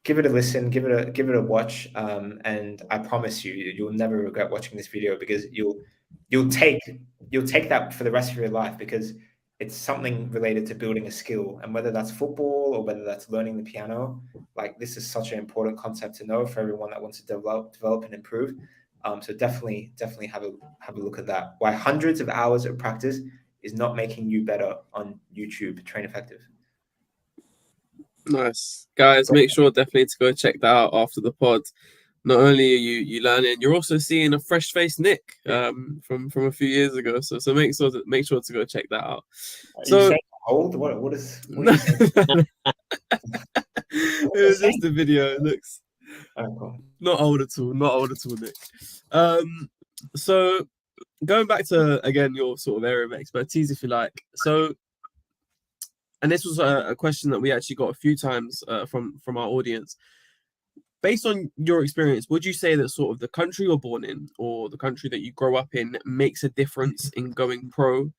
Give it a listen, give it a watch, and I promise you'll never regret watching this video, because you'll take that for the rest of your life, because it's something related to building a skill, and whether that's football or whether that's learning the piano, like, this is such an important concept to know for everyone that wants to develop and improve. So definitely have a look at that. Why hundreds of hours of practice is not making you better on YouTube. Train Effective. Nice. Guys, make sure definitely to go check that out after the pod. Not only are you learning, you're also seeing a fresh-faced Nick from a few years ago. So make sure to go check that out. Are you saying old? What are you saying? It was just a video. It looks cool. not old at all. Not old at all, Nick. So going back to, again, your sort of area of expertise, if you like. So, and this was a question that we actually got a few times from our audience. Based on your experience, would you say that sort of the country you're born in or the country that you grow up in makes a difference in going pro?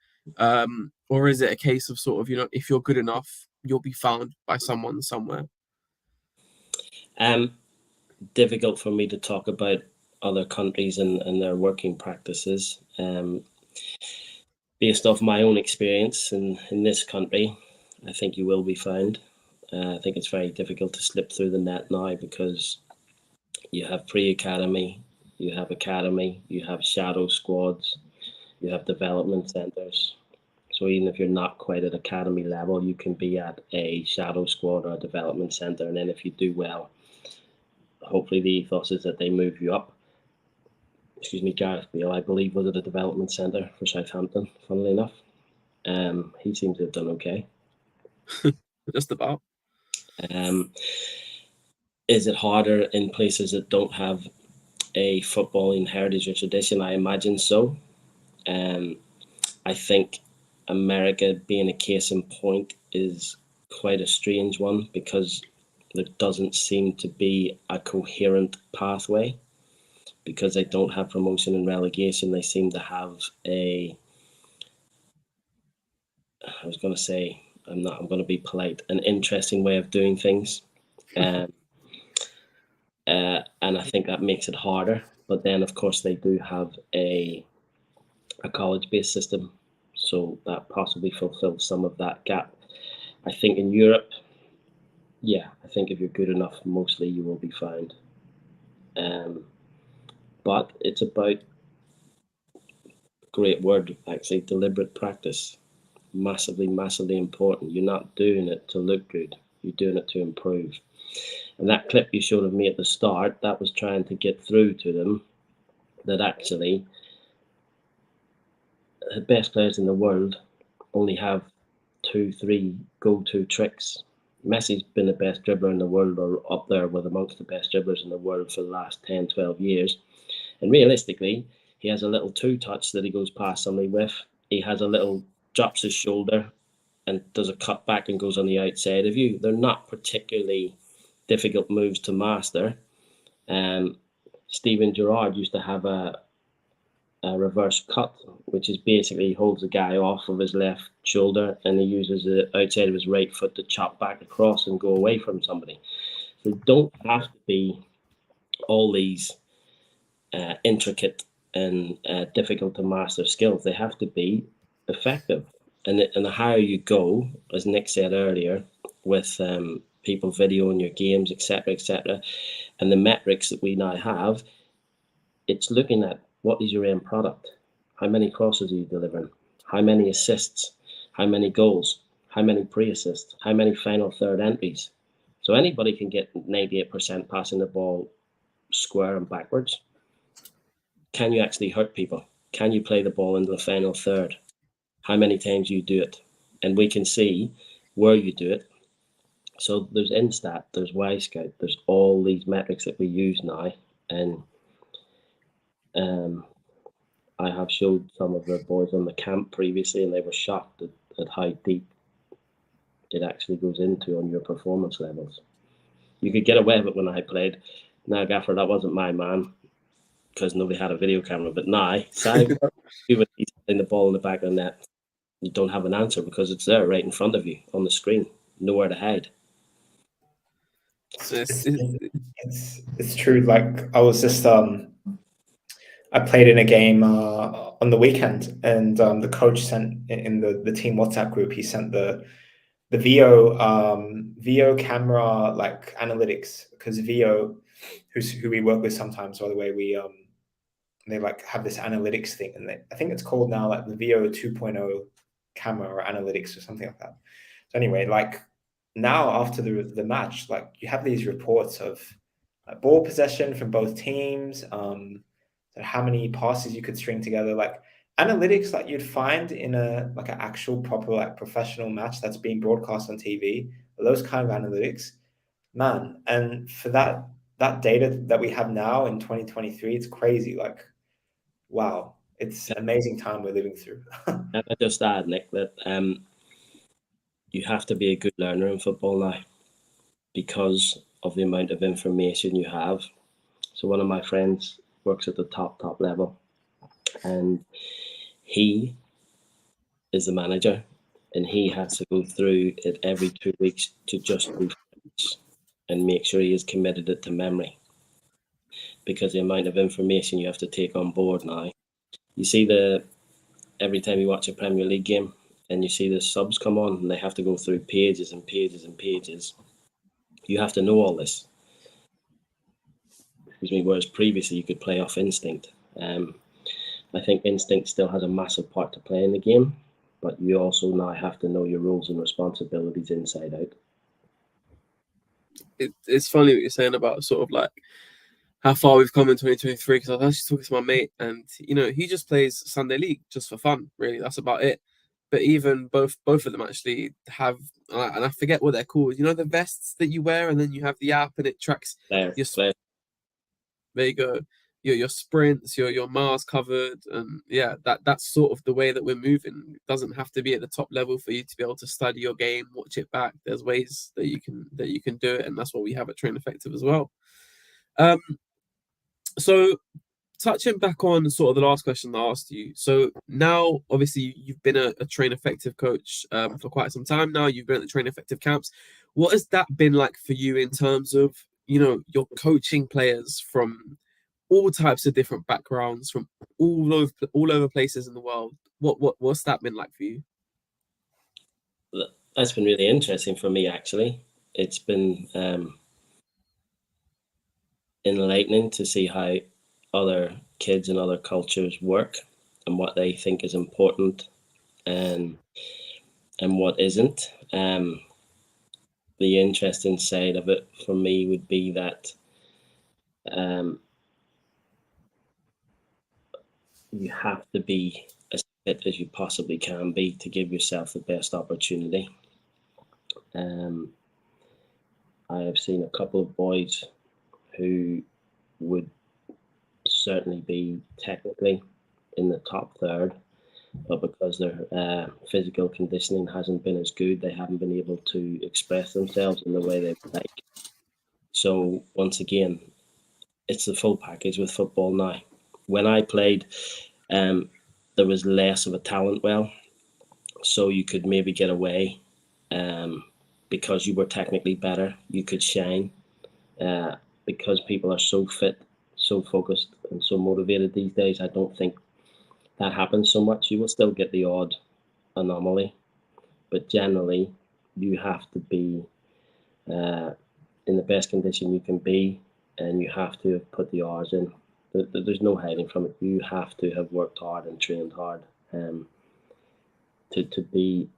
Or is it a case of sort of, you know, if you're good enough, you'll be found by someone somewhere? Difficult for me to talk about other countries and their working practices. Based off my own experience in this country, I think you will be found. I think it's very difficult to slip through the net now because you have pre-academy, you have academy, you have shadow squads, you have development centres. So even if you're not quite at academy level, you can be at a shadow squad or a development centre. And then if you do well, hopefully the ethos is that they move you up. Excuse me, Gareth Bale, I believe, was at a development centre for Southampton, funnily enough. He seems to have done okay. Just about. Is it harder in places that don't have a footballing heritage or tradition? I imagine so. I think America, being a case in point, is quite a strange one because there doesn't seem to be a coherent pathway because they don't have promotion and relegation. They seem to have I was going to say, I'm going to be polite, an interesting way of doing things. And I think that makes it harder. But then, of course, they do have a college-based system, so that possibly fulfills some of that gap. I think in Europe, I think if you're good enough, mostly you will be found. But it's about, great word actually, deliberate practice. Massively, massively important. You're not doing it to look good. You're doing it to improve. And that clip you showed of me at the start, that was trying to get through to them that actually the best players in the world only have 2-3 go-to tricks. Messi's been the best dribbler in the world, or up there with amongst the best dribblers in the world for the last 10-12 years. And realistically, he has a little two-touch that he goes past somebody with. He has a little, drops his shoulder and does a cut back and goes on the outside of you. They're not particularly difficult moves to master. Steven Gerrard used to have a reverse cut, which is basically he holds the guy off of his left shoulder and he uses the outside of his right foot to chop back across and go away from somebody. So they don't have to be all these intricate and difficult to master skills. They have to be effective. And the higher you go, as Nick said earlier, with people videoing your games, etc., and the metrics that we now have, it's looking at what is your end product? How many crosses are you delivering? How many assists? How many goals? How many pre-assists? How many final third entries? So anybody can get 98% passing the ball square and backwards. Can you actually hurt people? Can you play the ball into the final third? How many times you do it? And we can see where you do it. So there's Instat, there's Scout, there's all these metrics that we use now. And I have showed some of the boys on the camp previously, and they were shocked at how deep it actually goes into on your performance levels. You could get away with it when I played. Now, Gaffer, that wasn't my man because nobody had a video camera. But now, when he's putting the ball in the back of the net, you don't have an answer because it's there right in front of you on the screen, nowhere to hide. It's true. Like I was just I played in a game on the weekend, and the coach sent in the team WhatsApp group. He sent the VO camera like analytics, because VO, who we work with sometimes, by the way, we they like have this analytics thing, and I think it's called now like the VO 2.0 camera or analytics or something like that. So anyway, like now after the match, like you have these reports of ball possession from both teams, how many passes you could string together, like analytics that you'd find in an actual proper like professional match that's being broadcast on TV. Those kind of analytics, man. And for that data that we have now in 2023, it's crazy. Like wow, it's an amazing time we're living through. And I just add, Nick, that you have to be a good learner in football now because of the amount of information you have. So one of my friends works at the top level, and he is the manager, and he has to go through it every 2 weeks to just refresh and make sure he has committed it to memory, because the amount of information you have to take on board now. You see every time you watch a Premier League game and you see the subs come on and they have to go through pages and pages and pages. You have to know all this. Excuse me. Whereas previously you could play off instinct. I think instinct still has a massive part to play in the game, but you also now have to know your roles and responsibilities inside out. It's funny what you're saying about sort of like how far we've come in 2023, because I was actually talking to my mate, and he just plays Sunday League just for fun, really. That's about it. But even both of them actually have, and I forget what they're called. The vests that you wear, and then you have the app, and it tracks your. There you go. Your sprints, your miles covered, and yeah, that's sort of the way that we're moving. It doesn't have to be at the top level for you to be able to study your game, watch it back. There's ways that you can do it, and that's what we have at Train Effective as well. So touching back on sort of the last question I asked you. So now, obviously, you've been a Train Effective coach for quite some time now. You've been at the Train Effective camps. What has that been like for you in terms of, you're coaching players from all types of different backgrounds, from all over places in the world? What's that been like for you? That's been really interesting for me, actually. It's been enlightening to see how other kids and other cultures work and what they think is important and what isn't. The interesting side of it for me would be that you have to be as fit as you possibly can be to give yourself the best opportunity. I have seen a couple of boys who would certainly be technically in the top third, but because their physical conditioning hasn't been as good, they haven't been able to express themselves in the way they would like. So once again, it's the full package with football now. When I played, there was less of a talent well, so you could maybe get away because you were technically better. You could shine because people are so fit, so focused, and so motivated these days. I don't think that happens so much. You will still get the odd anomaly, but generally you have to be in the best condition you can be, and you have to have put the hours in. There's no hiding from it. You have to have worked hard and trained hard to be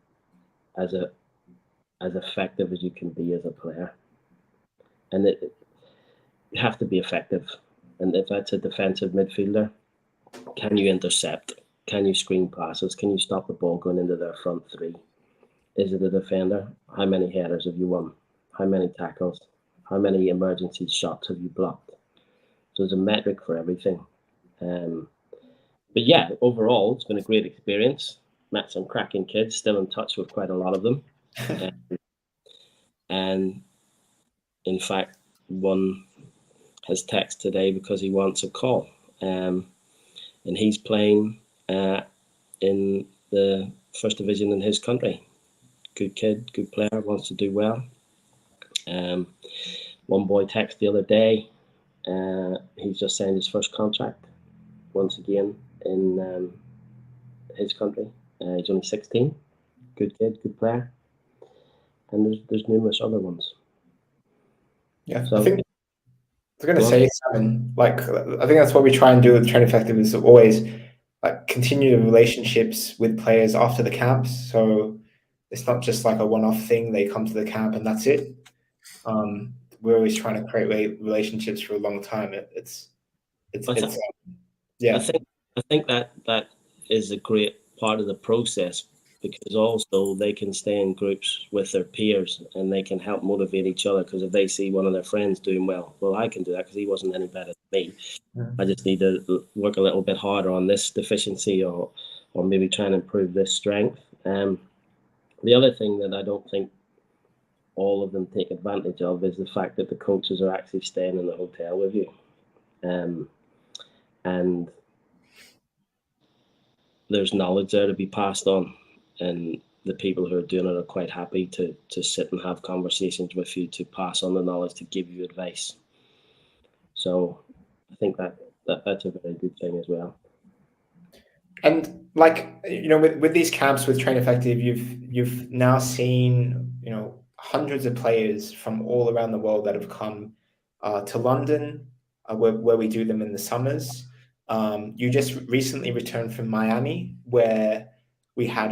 as effective as you can be as a player. And you have to be effective. And if that's a defensive midfielder, can you intercept? Can you screen passes? Can you stop the ball going into their front three? Is it a defender? How many headers have you won? How many tackles? How many emergency shots have you blocked? So there's a metric for everything. But yeah, overall, it's been a great experience. Met some cracking kids, still in touch with quite a lot of them. And in fact, one has texted today because he wants a call. And he's playing in the first division in his country. Good kid, good player, wants to do well. One boy texted the other day, he's just signed his first contract once again in his country. He's only 16. Good kid, good player. And there's numerous other ones. Yeah, so, I think I was going to say, Simon, like, I think that's what we try and do with Train Effective, is always like continue the relationships with players after the camps. So it's not just like a one-off thing. They come to the camp and that's it. We're always trying to create relationships for a long time. Yeah. I think that is a great part of the process, because also they can stay in groups with their peers and they can help motivate each other, because if they see one of their friends doing well, I can do that because he wasn't any better than me. I just need to work a little bit harder on this deficiency, or maybe try and improve this strength. The other thing that I don't think all of them take advantage of is the fact that the coaches are actually staying in the hotel with you. And there's knowledge there to be passed on, and the people who are doing it are quite happy to sit and have conversations with you, to pass on the knowledge, to give you advice. So I think that's a very good thing as well. And like, with these camps with Train Effective, you've now seen, hundreds of players from all around the world that have come to London, where we do them in the summers. You just recently returned from Miami, where we had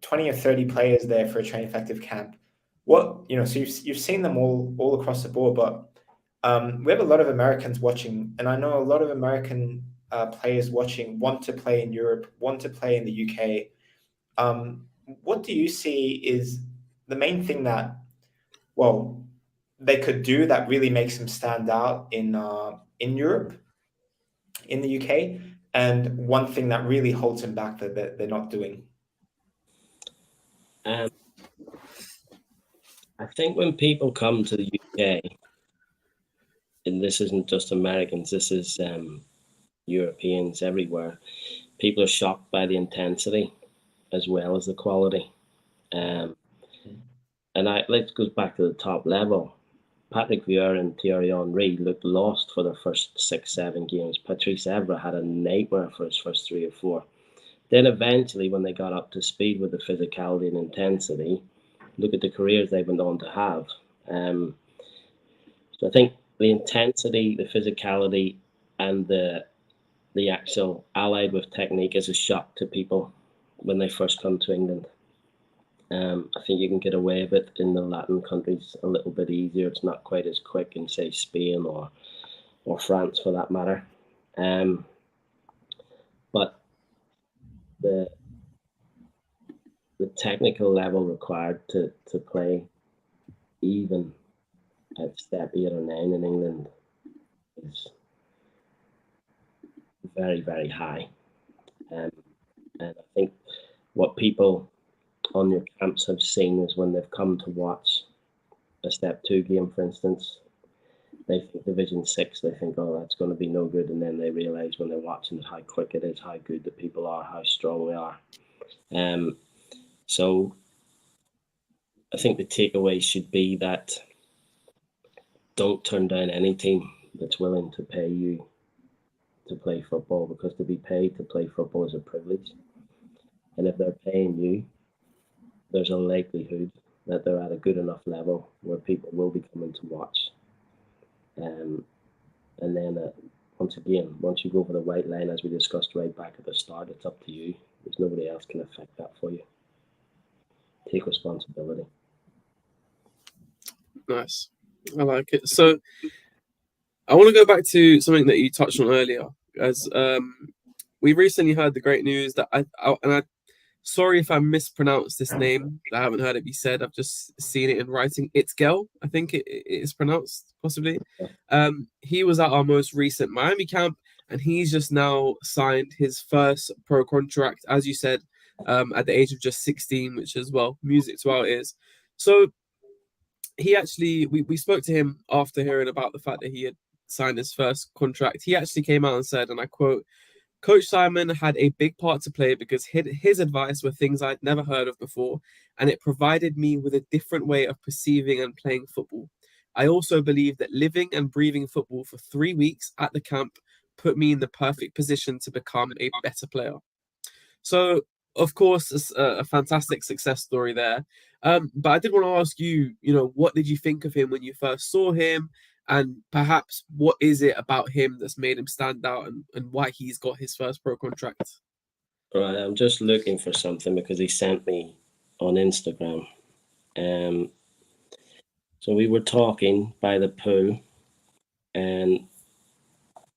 20 or 30 players there for a Train Effective camp. So you've seen them all across the board, but we have a lot of Americans watching, and I know a lot of American players watching want to play in Europe, want to play in the UK. What do you see is the main thing that, they could do that really makes them stand out in Europe, in the UK, and one thing that really holds them back that they're not doing? I think when people come to the UK, and this isn't just Americans, this is Europeans everywhere, people are shocked by the intensity as well as the quality. And let's go back to the top level. Patrick Vieira and Thierry Henry looked lost for their first 6-7 games. Patrice Evra had a nightmare for his first 3 or 4. Then eventually, when they got up to speed with the physicality and intensity, look at the careers they went on to have. So I think the intensity, the physicality, and the actual allied with technique is a shock to people when they first come to England. I think you can get away with it in the Latin countries a little bit easier. It's not quite as quick in, say, Spain or France, for that matter. But the technical level required to play even at step 8 or 9 in England is very, very high. And I think what people on your camps have seen is when they've come to watch a step 2 game, for instance, they think Division 6, they think, oh, that's going to be no good. And then they realise when they're watching it how quick it is, how good the people are, how strong they are. So I think the takeaway should be that don't turn down any team that's willing to pay you to play football, because to be paid to play football is a privilege. And if they're paying you, there's a likelihood that they're at a good enough level where people will be coming to watch. And then once you go over the white line, as we discussed right back at the start, it's up to you. There's nobody else can affect that for you. Take responsibility. Nice. I like it. So I want to go back to something that you touched on earlier, as we recently heard the great news that I sorry if I mispronounced this name. I haven't heard it be said. I've just seen it in writing. It's Gel, I think it is pronounced, possibly. He was at our most recent Miami camp, and he's just now signed his first pro contract, as you said, at the age of just 16, which is, music to our ears. So he actually, we spoke to him after hearing about the fact that he had signed his first contract. He actually came out and said, and I quote, "Coach Simon had a big part to play because his advice were things I'd never heard of before, and it provided me with a different way of perceiving and playing football. I also believe that living and breathing football for 3 weeks at the camp put me in the perfect position to become a better player." So, of course, it's a fantastic success story there. But I did want to ask you, what did you think of him when you first saw him? And perhaps what is it about him that's made him stand out, and why he's got his first pro contract? Right, I'm just looking for something because he sent me on Instagram. So we were talking by the pool, and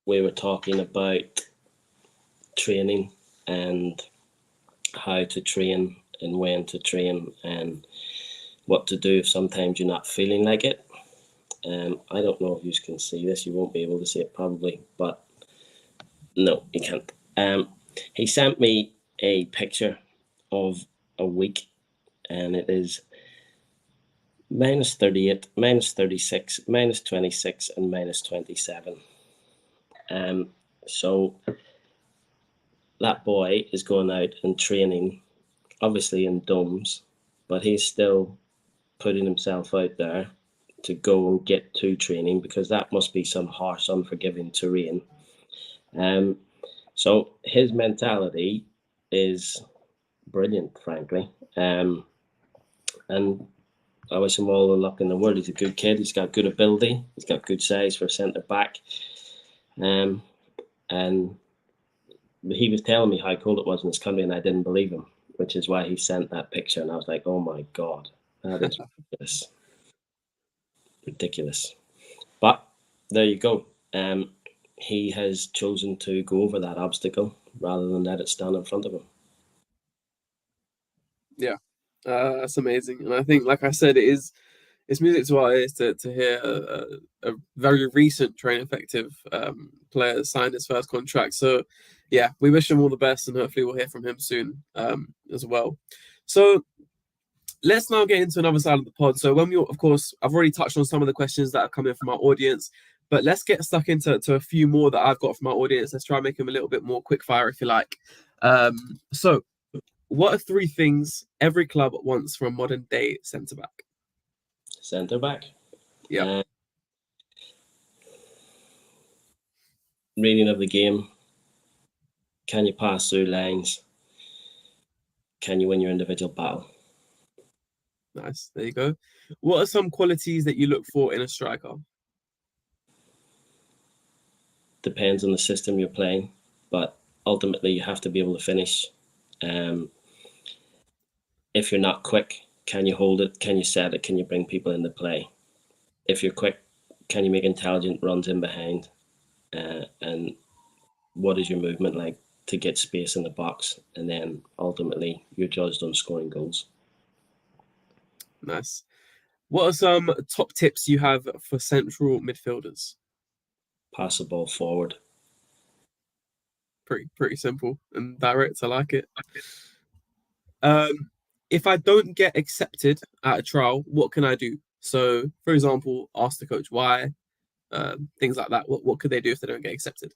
we were talking about training and how to train and when to train and what to do if sometimes you're not feeling like it. I don't know if you can see this. You won't be able to see it probably, but no, you can't. He sent me a picture of a week, and it is -38, -36, -26, and -27. So that boy is going out and training, obviously in domes, but he's still putting himself out there to go and get to training, because that must be some harsh, unforgiving terrain. So his mentality is brilliant, frankly. And I wish him all the luck in the world. He's a good kid. He's got good ability. He's got good size for a centre back. And he was telling me how cold it was in his country, and I didn't believe him, which is why he sent that picture. And I was like, oh my God, that is ridiculous. Ridiculous. But there you go. He has chosen to go over that obstacle rather than let it stand in front of him. Yeah, that's amazing. And I think, like I said, it's music to our ears to hear a very recent Train Effective player sign his first contract. So yeah, we wish him all the best, and hopefully we'll hear from him soon as well. So let's now get into another side of the pod. So when of course, I've already touched on some of the questions that have come in from our audience, but let's get stuck into a few more that I've got from our audience. Let's try and make them a little bit more quick fire, if you like. So what are 3 things every club wants from a modern day centre back? Centre back. Yeah. Reading of the game. Can you pass through lines? Can you win your individual battle? Nice. There you go. What are some qualities that you look for in a striker? Depends on the system you're playing, but ultimately you have to be able to finish. If you're not quick, can you hold it? Can you set it? Can you bring people into play? If you're quick, can you make intelligent runs in behind? And what is your movement like to get space in the box? And then ultimately you're judged on scoring goals. Nice. What are some top tips you have for central midfielders? Pass the ball forward. Pretty simple and direct. I like it. If I don't get accepted at a trial, what can I do? So, for example, ask the coach why, things like that. What could they do if they don't get accepted?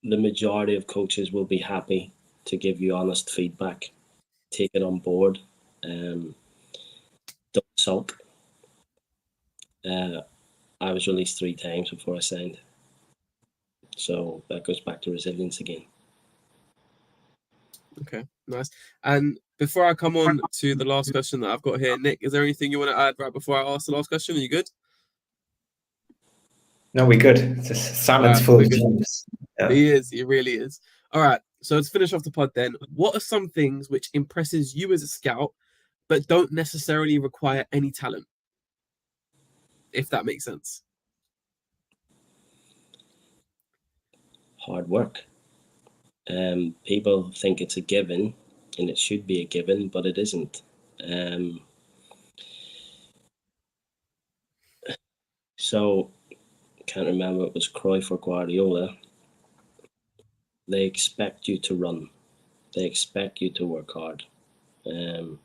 The majority of coaches will be happy to give you honest feedback. Take it on board. Don't sulk. I was released 3 times before I signed. So that goes back to resilience again. Okay, nice. And before I come on to the last question that I've got here, Nick, is there anything you want to add right before I ask the last question? Are you good? No, we're good. Simon's full of gems. Yeah. He really is. All right, so let's finish off the pod then. What are some things which impresses you as a scout, but don't necessarily require any talent? If that makes sense. Hard work. People think it's a given, and it should be a given, but it isn't. So, can't remember if it was Cruyff or Guardiola. They expect you to run. They expect you to work hard. The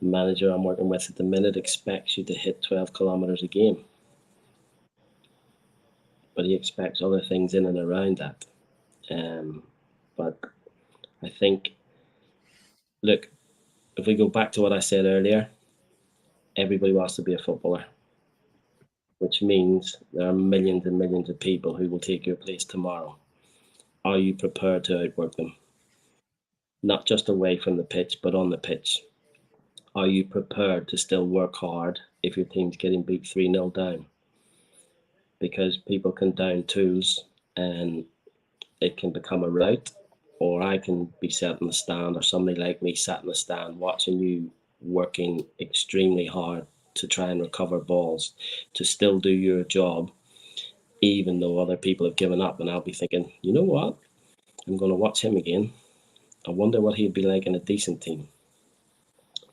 manager I'm working with at the minute expects you to hit 12 kilometers a game. But he expects other things in and around that. But I think, look, if we go back to what I said earlier, everybody wants to be a footballer, which means there are millions and millions of people who will take your place tomorrow. Are you prepared to outwork them? Not just away from the pitch, but on the pitch. Are you prepared to still work hard if your team's getting beat 3-0 down? Because people can down tools and it can become a rout, or I can be sat in the stand, or somebody like me sat in the stand watching you working extremely hard to try and recover balls, to still do your job, even though other people have given up. And I'll be thinking, you know what? I'm going to watch him again. I wonder what he'd be like in a decent team,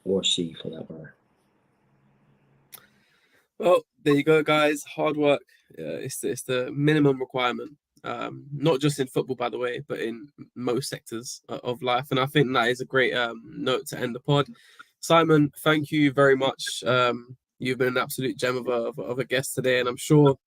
or she for that matter. Well, there you go, guys. Hard work. It's the minimum requirement. Not just in football, by the way, but in most sectors of life. And I think that is a great note to end the pod. Simon, thank you very much. You've been an absolute gem of a guest today, and I'm sure,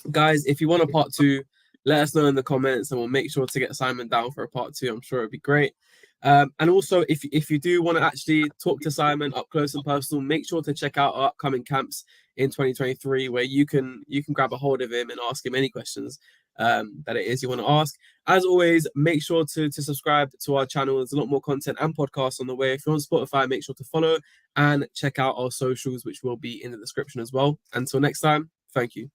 guys, if you want a part 2, let us know in the comments, and we'll make sure to get Simon down for a part 2. I'm sure it'd be great. And also, if you do want to actually talk to Simon up close and personal, make sure to check out our upcoming camps in 2023, where you can grab a hold of him and ask him any questions that it is you want to ask. As always, make sure to subscribe to our channel. There's a lot more content and podcasts on the way. If you're on Spotify, make sure to follow and check out our socials, which will be in the description as well. Until next time, thank you.